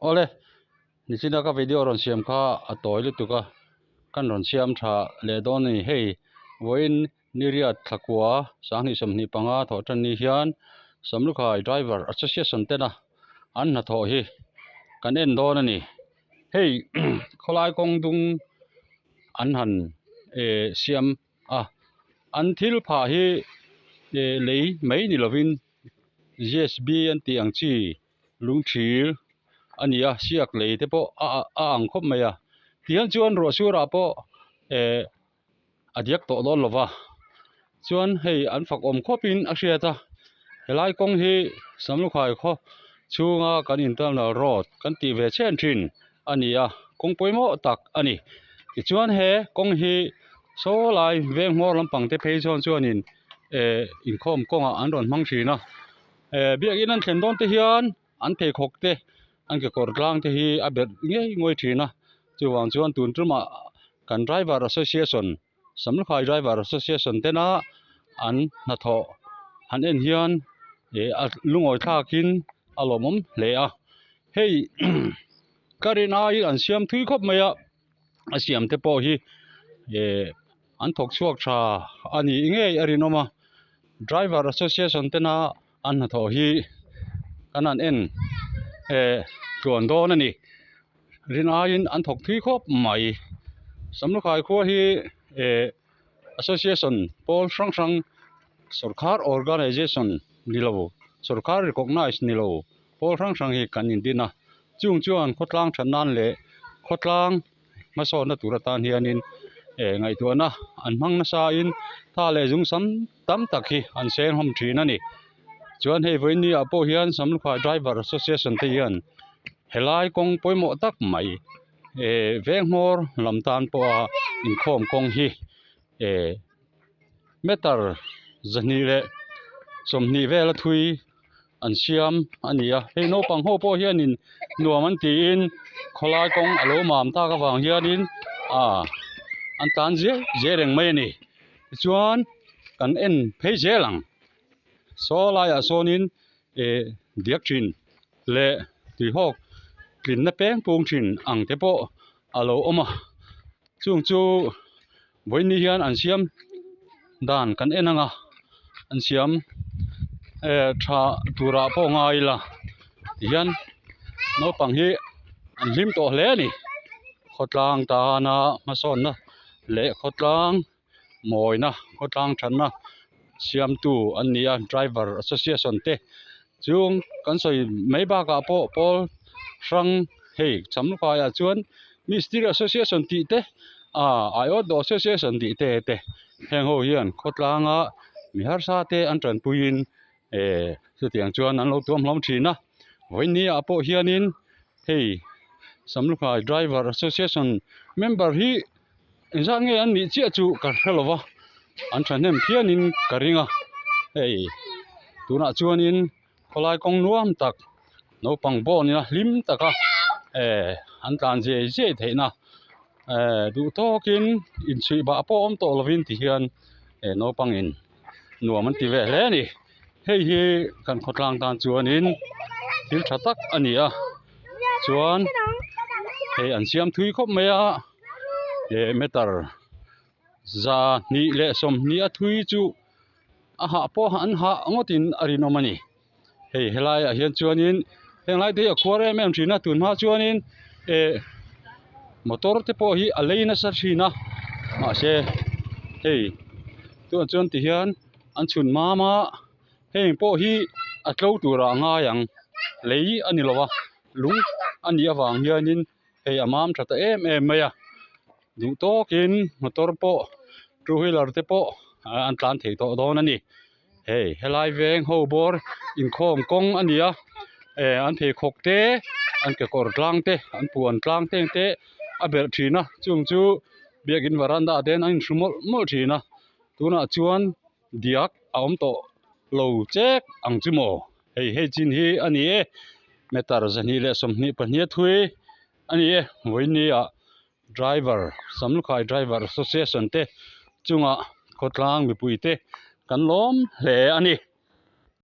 ole ni sina ka video ron siam kha a toilet tu ka kan ron siam tha le don ni hei voin niriat thakwa sangni somni panga tho tan ni hian samlukhai driver association tena an na tho hi kan en don ani hei kholai kong dung an han siam an thil pha hi lei mai ni lovin GSB an ti ang chi lungthil ania siak lei te po a ang khop mai a tian chuan ro sura po adiak to don lova chuan hei an fak om khopin a hriata helai kong hi samlukhai kho chunga kan internal road kan ti ve chen thin ania kong poimo tak ani ti chuan he kong hi so lai veng mor lampang te phei chuan chuanin in khom konga an ron hmang thina biak in an thlen don te hian an thei khok te an ke kor tlang te hi a ber ngei ngoi thina chuwang chuan tun truma kan driver association samlukhai driver association tena an na tho han en hian lungoi thakin alomom hle a hei karin ai an siam thui khop maya a siam te po hi an thok chuak tha ani ngei arinoma driver association tena an na tho hi kanan en tuan don ani rin ain an thok thui khop mai samlukhai kho hi association pol sang sang sarkar organization nilo sarkar recognize nilo pol sang sang hi kan in dina chung chuan khotlang thanan le khotlang maso na turatan hianin ngai tuana an hmang na sa in tha le jung sam tam tak hi an sen hom thin ani chuan hei voini apo hian samlukhai driver association te hian helai kong poimo tak mai veng mor lamtan po a in khom kong hi metar zani le somni vela thui an siam ania hei no pang ho po hianin nuam an ti in kholai kong alo mam ta ka wang hianin an tan je reng mai ni chuan kan en phei zelang so lai a sonin diak thin le tui hok klin na peng pung thin ang te po alo oma chung chu voini hian an siam dan kan enanga an siam tha tura po ngai la hian no pang hi an lim to hle ni khotlang ta na mason na le khotlang moina khotlang thanna siam tu ania driver association te chung kan soi mai ba ka po pol sang hei samlukhai a chuan mistri association ti te io do association ti te heng ho hian khotlanga mihar sa te an tran puin chu tiang chuan an lo tuam hlom thina voini a po hianin hei samlukhai driver association member hi zange an ni chia chu kar helova an thanem phianin karinga hei tuna chuanin kholai kong nuam tak no pang bo ni lim taka an tan je theina du tokin in chui ba po om to lovin ti hian no pang in nuam an ti ve hle ni hei hi kan khotlang tan chuanin thil thatak ania chuan hei an siam thui khop maya metar za ni le som ni a thui chu a ha po an ha ngotin arinomani hei helai a hian chuanin henglai te a khwar em thina tun ha chuanin motor te po hi a leina sa thina ma se hei tu chuan ti hian an chhun mama hei po hi a tlo tura nga yang lei ani lowa lung ani awang hianin hei amam thata em maya du tokin motor po two wheeler te po an tlan thei to don ani hei helai veng ho bor in khom kong ania an thei khok te an ke kor tlang te an puan tlang teng te a ber thina chung chu biakin varanda den an sumol mol thina tuna chuan diak a om to lo chek ang chumo hei chin hi ani metar zani le somni pahnia thui ani voini a driver samlukhai driver association te chunga khotlang mipui te kan lom hle ani